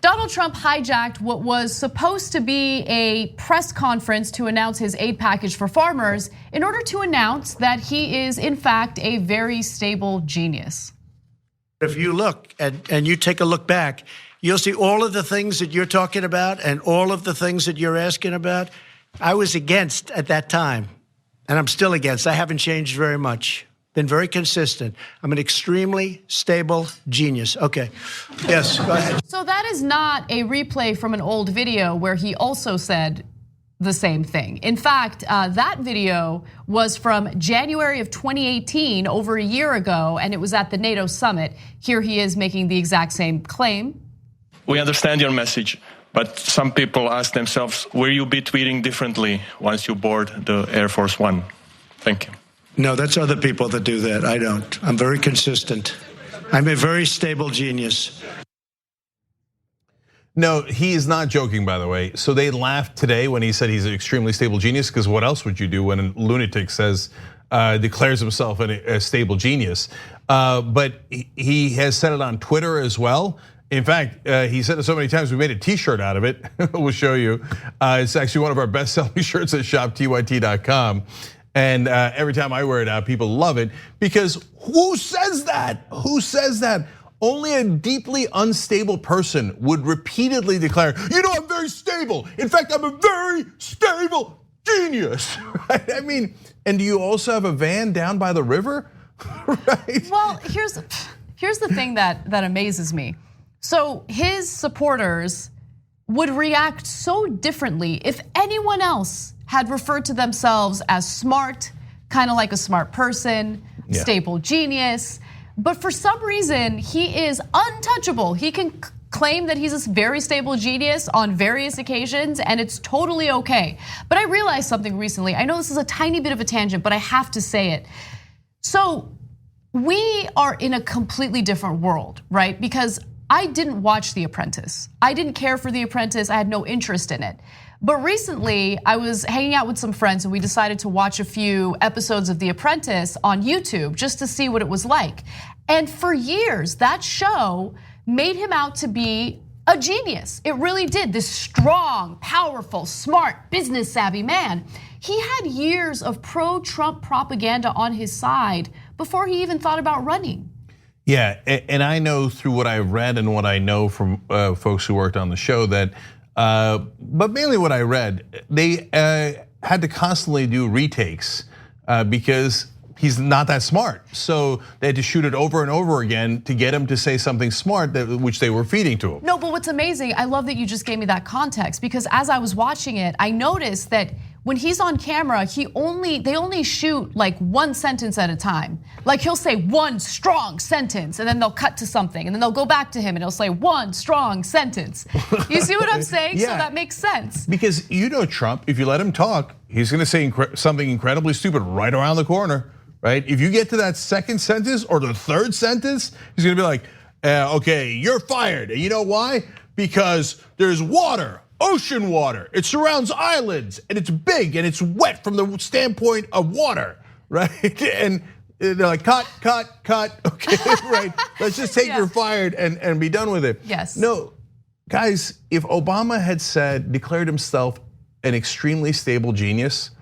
Donald Trump hijacked what was supposed to be a press conference to announce his aid package for farmers in order to announce that he is, in fact, a very stable genius. If you look and you take a look back, you'll see all of the things that you're talking about and all of the things that you're asking about. I was against at that time, and I'm still against. I haven't changed very much. Been very consistent. I'm an extremely stable genius. Okay, yes, go ahead. So that is not a replay from an old video where he also said the same thing. In fact, that video was from January of 2018, over a year ago, and it was at the NATO summit. Here he is making the exact same claim. We understand your message, but some people ask themselves, will you be tweeting differently once you board the Air Force One? Thank you. No, that's other people that do that. I don't. I'm very consistent. I'm a very stable genius. No, he is not joking, by the way. So they laughed today when he said he's an extremely stable genius, because what else would you do when a lunatic declares himself a stable genius? But he has said it on Twitter as well. In fact, he said it so many times we made a T-shirt out of it. We'll show you. It's actually one of our best-selling shirts at shoptyt.com. And every time I wear it out, people love it, because who says that? Who says that? Only a deeply unstable person would repeatedly declare, you know, I'm very stable. In fact, I'm a very stable genius. Right? I mean, and do you also have a van down by the river? Right? Well, here's the thing that amazes me. So his supporters would react so differently if anyone else had referred to themselves as smart, kind of like a smart person, stable genius. But for some reason, he is untouchable. He can claim that he's a very stable genius on various occasions, and it's totally okay. But I realized something recently. I know this is a tiny bit of a tangent, but I have to say it. So we are in a completely different world, right? Because I didn't watch The Apprentice. I didn't care for The Apprentice. I had no interest in it. But recently, I was hanging out with some friends and we decided to watch a few episodes of The Apprentice on YouTube just to see what it was like. And for years, that show made him out to be a genius. It really did. This strong, powerful, smart, business savvy man. He had years of pro-Trump propaganda on his side before he even thought about running. Yeah, and I know through what I've read and what I know from folks who worked on the show that, but mainly what I read, they had to constantly do retakes because he's not that smart. So they had to shoot it over and over again to get him to say something smart, which they were feeding to him. No, but what's amazing, I love that you just gave me that context, because as I was watching it, I noticed that when he's on camera, they only shoot like one sentence at a time. Like he'll say one strong sentence and then they'll cut to something and then they'll go back to him and he'll say one strong sentence. You see what I'm saying? Yeah. So that makes sense. Because you know Trump, if you let him talk, he's gonna say something incredibly stupid right around the corner, right? If you get to that second sentence or the third sentence, he's gonna be like, okay, you're fired. And you know why? Because there's water. Ocean water, it surrounds islands and it's big and it's wet from the standpoint of water, right? And they're like, cut, okay, right? Let's just take you're fired and be done with it. Yes. No, guys, if Obama had declared himself an extremely stable genius,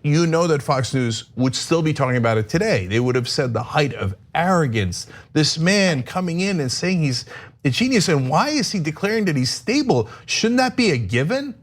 you know that Fox News would still be talking about it today. They would have said the height of arrogance. This man coming in and saying he's a genius, and why is he declaring that he's stable? Shouldn't that be a given,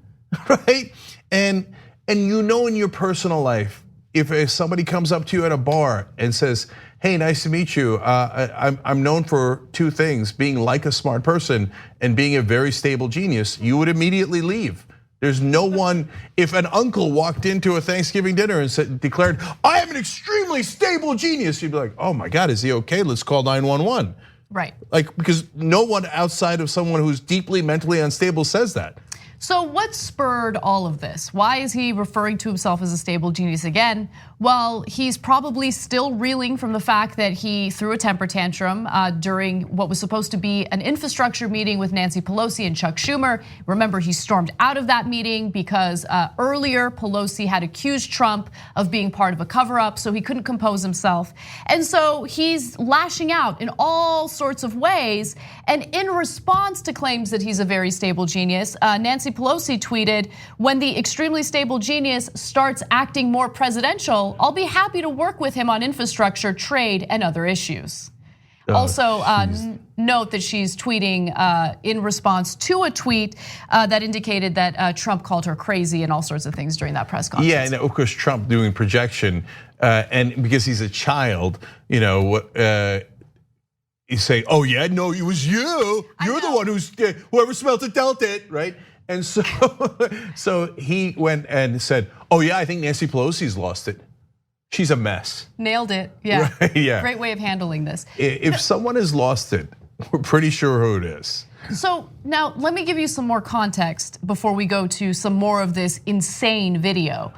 right? And you know in your personal life, if somebody comes up to you at a bar and says, hey, nice to meet you. I'm known for two things, being like a smart person and being a very stable genius, you would immediately leave. There's no one, if an uncle walked into a Thanksgiving dinner and declared, I am an extremely stable genius, you'd be like, oh my God, is he okay? Let's call 911. Right. Like, because no one outside of someone who's deeply mentally unstable says that. So what spurred all of this? Why is he referring to himself as a stable genius again? Well, he's probably still reeling from the fact that he threw a temper tantrum during what was supposed to be an infrastructure meeting with Nancy Pelosi and Chuck Schumer. Remember, he stormed out of that meeting because earlier Pelosi had accused Trump of being part of a cover-up, so he couldn't compose himself. And so he's lashing out in all sorts of ways. And in response to claims that he's a very stable genius, Nancy Pelosi tweeted, "When the extremely stable genius starts acting more presidential, I'll be happy to work with him on infrastructure, trade, and other issues." Also, note that she's tweeting in response to a tweet that indicated that Trump called her crazy and all sorts of things during that press conference. Yeah, and of course Trump doing projection, and because he's a child, you say, "Oh yeah, no, it was you. You're the one whoever smelt it dealt it," right? And so he went and said, "Oh yeah, I think Nancy Pelosi's lost it. She's a mess." Nailed it, yeah. Right, yeah. Great way of handling this. If someone has lost it, we're pretty sure who it is. So now let me give you some more context before we go to some more of this insane video.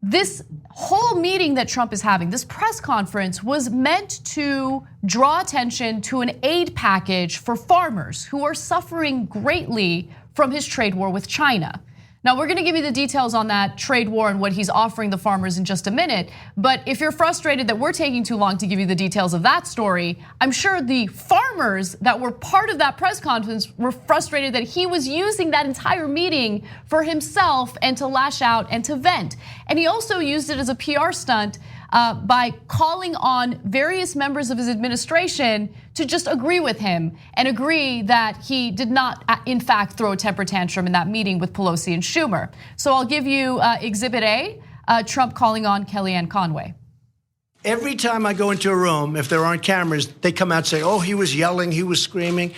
This whole meeting that Trump is having, this press conference, was meant to draw attention to an aid package for farmers who are suffering greatly from his trade war with China. Now, we're gonna give you the details on that trade war and what he's offering the farmers in just a minute. But if you're frustrated that we're taking too long to give you the details of that story, I'm sure the farmers that were part of that press conference were frustrated that he was using that entire meeting for himself and to lash out and to vent. And he also used it as a PR stunt by calling on various members of his administration to just agree with him and agree that he did not, in fact, throw a temper tantrum in that meeting with Pelosi and Schumer. So I'll give you Exhibit A, Trump calling on Kellyanne Conway. Every time I go into a room, if there aren't cameras, they come out and say, "Oh, he was yelling, he was screaming."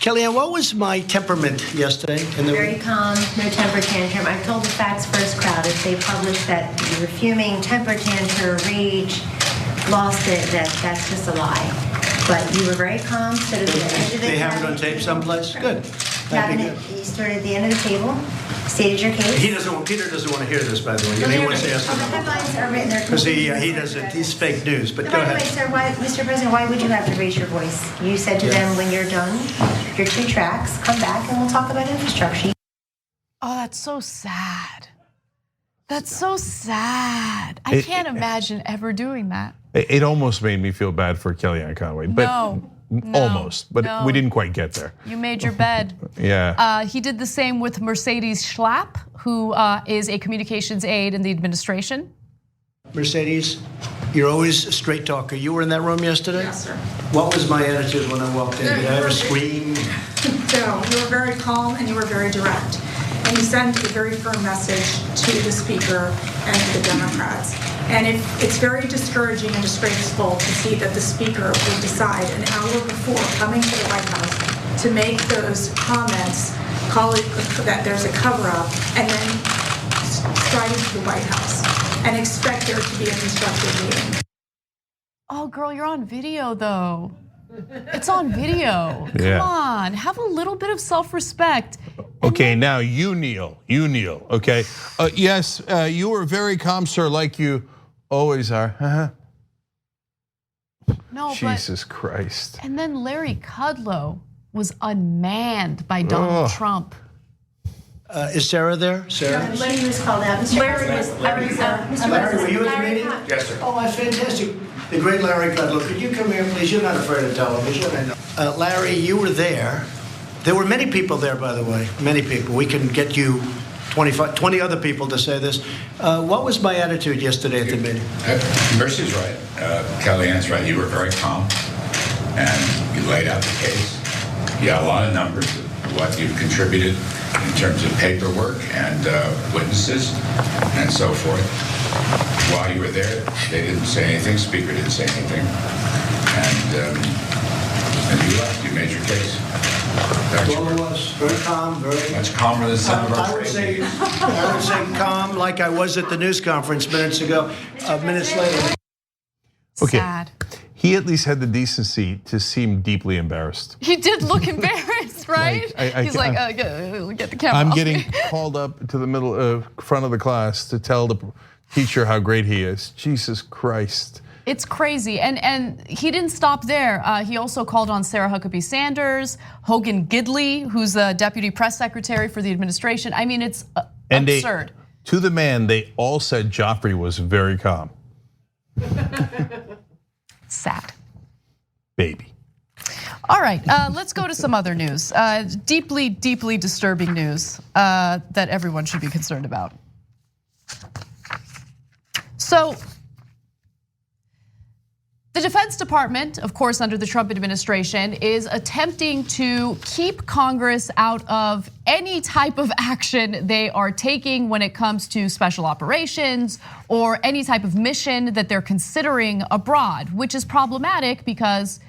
Kellyanne, what was my temperament yesterday? Very calm, no temper tantrum. I told the Facts First crowd if they published that you were fuming, temper tantrum, rage, lost it, that's just a lie. But you were very calm, stood at the edge of the They have it on tape someplace? Good. You stood at the end of the table, stated your case. Peter doesn't want to hear this, by the way. He wants to ask the headlines are written there. because he doesn't. He's fake news. But go By the way, ahead. sir, Mr. President, why would you have to raise your voice? You said to them, when you're done, your 2 tracks, come back and we'll talk about infrastructure. Oh, that's so sad. That's so sad. I can't imagine ever doing that. It almost made me feel bad for Kellyanne Conway, but almost, but we didn't quite get there. You made your bed. Yeah. He did the same with Mercedes Schlapp, who is a communications aide in the administration. Mercedes, you're always a straight talker. You were in that room yesterday? Yes, sir. What was my attitude when I walked in? Did I ever scream? No, you were very calm and you were very direct. And you sent a very firm message to the Speaker and to the Democrats. And it's very discouraging and disgraceful to see that the Speaker would decide an hour before coming to the White House to make those comments, calling that there's a cover-up, and then stride into the White House and expect there to be a constructive meeting. Oh, girl, you're on video, though. It's on video. Come on, have a little bit of self-respect. Okay, now you kneel, okay? Yes, you were very calm, sir, like you always are. No, Jesus Christ. And then Larry Kudlow was unmanned by Donald Trump. Is Sarah there? Sarah? Larry was called out. Larry, were you at the meeting? Yes, sir. Oh, fantastic. The great Larry Kudlow. Could you come here, please? You're not afraid of television. Larry, you were there. There were many people there, by the way. Many people. We can get you 20 other people to say this. What was my attitude yesterday at the meeting? Mercy's right. Kellyanne's right. You were very calm, and you laid out the case. You had a lot of numbers of what you've contributed in terms of paperwork and witnesses and so forth. While you were there, they didn't say anything. Speaker didn't say anything, and you left. You made your case. Well, it was very calm, very much calmer than some of our I would say calm, like I was at the news conference minutes ago. Minutes later. Okay. Sad. He at least had the decency to seem deeply embarrassed. He did look embarrassed, right? He's like, get the camera. I'm getting called up to the front of the class to tell the teacher how great he is. Jesus Christ. It's crazy, and he didn't stop there. He also called on Sarah Huckabee Sanders, Hogan Gidley, who's the deputy press secretary for the administration. I mean, it's absurd. To the man, they all said Joffrey was very calm. Sad. Baby. All right, let's go to some other news. Deeply, deeply disturbing news that everyone should be concerned about. So, the Defense Department, of course, under the Trump administration, is attempting to keep Congress out of any type of action they are taking when it comes to special operations or any type of mission that they're considering abroad, which is problematic because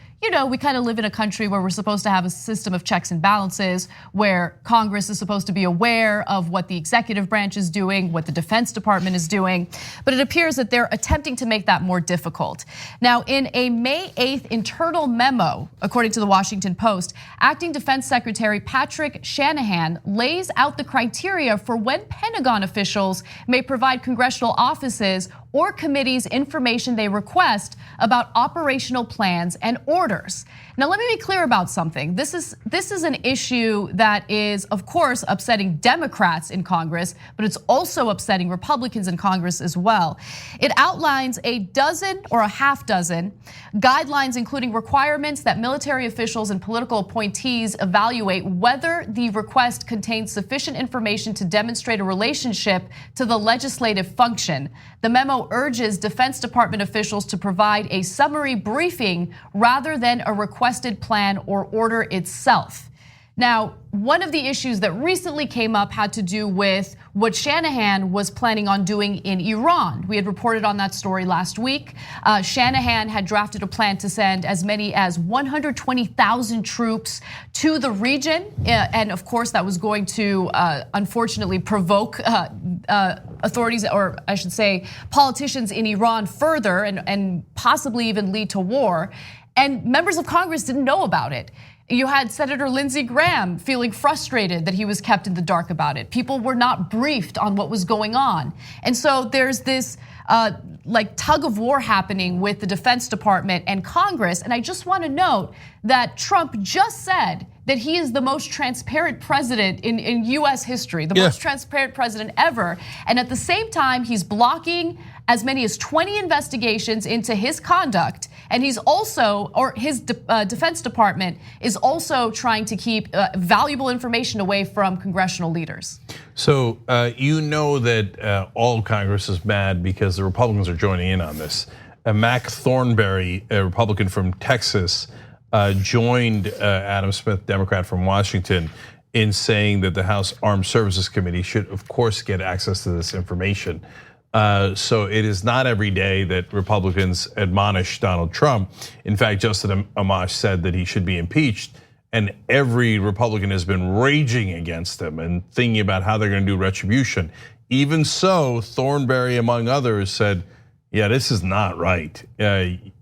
we kind of live in a country where we're supposed to have a system of checks and balances, where Congress is supposed to be aware of what the executive branch is doing, what the Defense Department is doing. But it appears that they're attempting to make that more difficult. Now, in a May 8th internal memo, according to the Washington Post, Acting Defense Secretary Patrick Shanahan lays out the criteria for when Pentagon officials may provide congressional offices or committees information they request about operational plans and orders. Now, let me be clear about something. This is an issue that is, of course, upsetting Democrats in Congress, but it's also upsetting Republicans in Congress as well. It outlines a dozen or a half dozen guidelines, including requirements that military officials and political appointees evaluate whether the request contains sufficient information to demonstrate a relationship to the legislative function. The memo urges Defense Department officials to provide a summary briefing rather than a requested plan or order itself. Now, one of the issues that recently came up had to do with what Shanahan was planning on doing in Iran. We had reported on that story last week. Shanahan had drafted a plan to send as many as 120,000 troops to the region. And of course, that was going to unfortunately provoke authorities, or I should say politicians in Iran further and possibly even lead to war. And members of Congress didn't know about it. You had Senator Lindsey Graham feeling frustrated that he was kept in the dark about it. People were not briefed on what was going on. And so there's this like tug of war happening with the Defense Department and Congress. And I just want to note that Trump just said that he is the most transparent president in US history, the most transparent president ever. And at the same time, he's blocking as many as 20 investigations into his conduct. And he's also, or his Defense Department is also trying to keep valuable information away from congressional leaders. So you know that all Congress is mad because the Republicans are joining in on this. Mac Thornberry, a Republican from Texas, joined Adam Smith, Democrat from Washington, in saying that the House Armed Services Committee should, of course, get access to this information. So it is not every day that Republicans admonish Donald Trump. In fact, Justin Amash said that he should be impeached, and every Republican has been raging against him and thinking about how they're going to do retribution. Even so, Thornberry, among others, said, yeah, this is not right.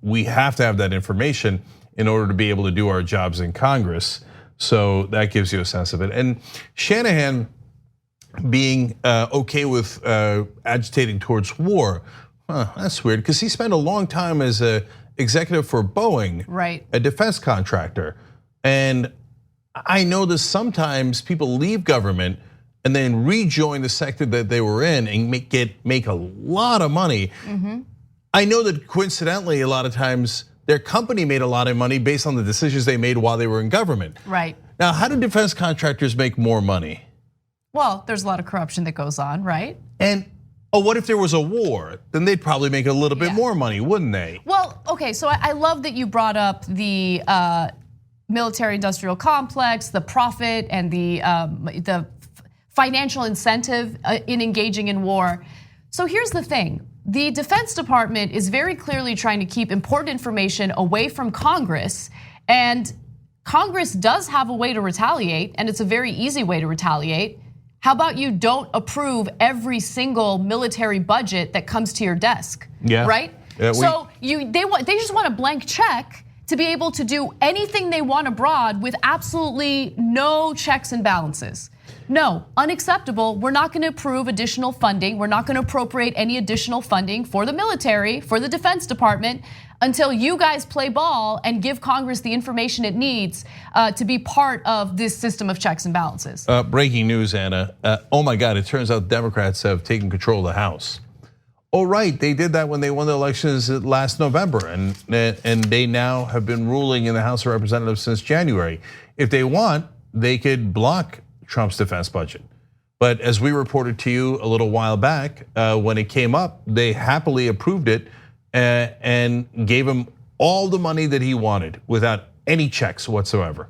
We have to have that information in order to be able to do our jobs in Congress. So that gives you a sense of it. And Shanahan being okay with agitating towards war, that's weird, because he spent a long time as an executive for Boeing, right, a defense contractor. And I know that sometimes people leave government and then rejoin the sector that they were in and make a lot of money. Mm-hmm. I know that coincidentally, a lot of times their company made a lot of money based on the decisions they made while they were in government. Right. Now, how do defense contractors make more money? Well, there's a lot of corruption that goes on, right? And what if there was a war? Then they'd probably make a little bit more money, wouldn't they? Well, okay, so I love that you brought up the military-industrial complex, the profit, and the financial incentive in engaging in war. So here's the thing. The Defense Department is very clearly trying to keep important information away from Congress, and Congress does have a way to retaliate, and it's a very easy way to retaliate. How about you don't approve every single military budget that comes to your desk, right? Yeah, So they just want a blank check to be able to do anything they want abroad with absolutely no checks and balances. No, unacceptable. We're not going to approve additional funding. We're not going to appropriate any additional funding for the military, for the Defense Department, until you guys play ball and give Congress the information it needs to be part of this system of checks and balances. Breaking news, Anna. Oh my God, it turns out Democrats have taken control of the House. Oh right, they did that when they won the elections last November, and they now have been ruling in the House of Representatives since January. If they want, they could block Trump's defense budget. But as we reported to you a little while back, when it came up, they happily approved it and gave him all the money that he wanted without any checks whatsoever.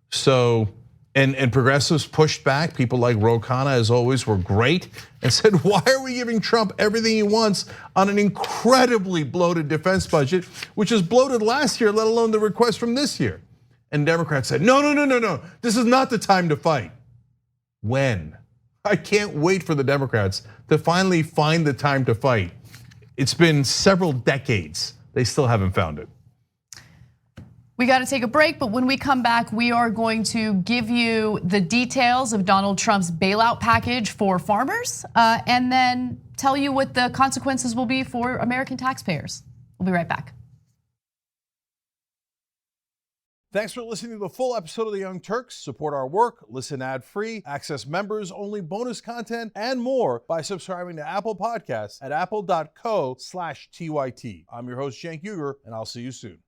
So, and progressives pushed back. People like Ro Khanna, as always, were great and said, why are we giving Trump everything he wants on an incredibly bloated defense budget, which is bloated last year, let alone the request from this year? And Democrats said, no, this is not the time to fight. When? I can't wait for the Democrats to finally find the time to fight. It's been several decades. They still haven't found it. We got to take a break, but when we come back, we are going to give you the details of Donald Trump's bailout package for farmers, and then tell you what the consequences will be for American taxpayers. We'll be right back. Thanks for listening to the full episode of the Young Turks. Support our work, listen ad-free, access members-only bonus content, and more by subscribing to Apple Podcasts at apple.co/TYT. I'm your host, Cenk, and I'll see you soon.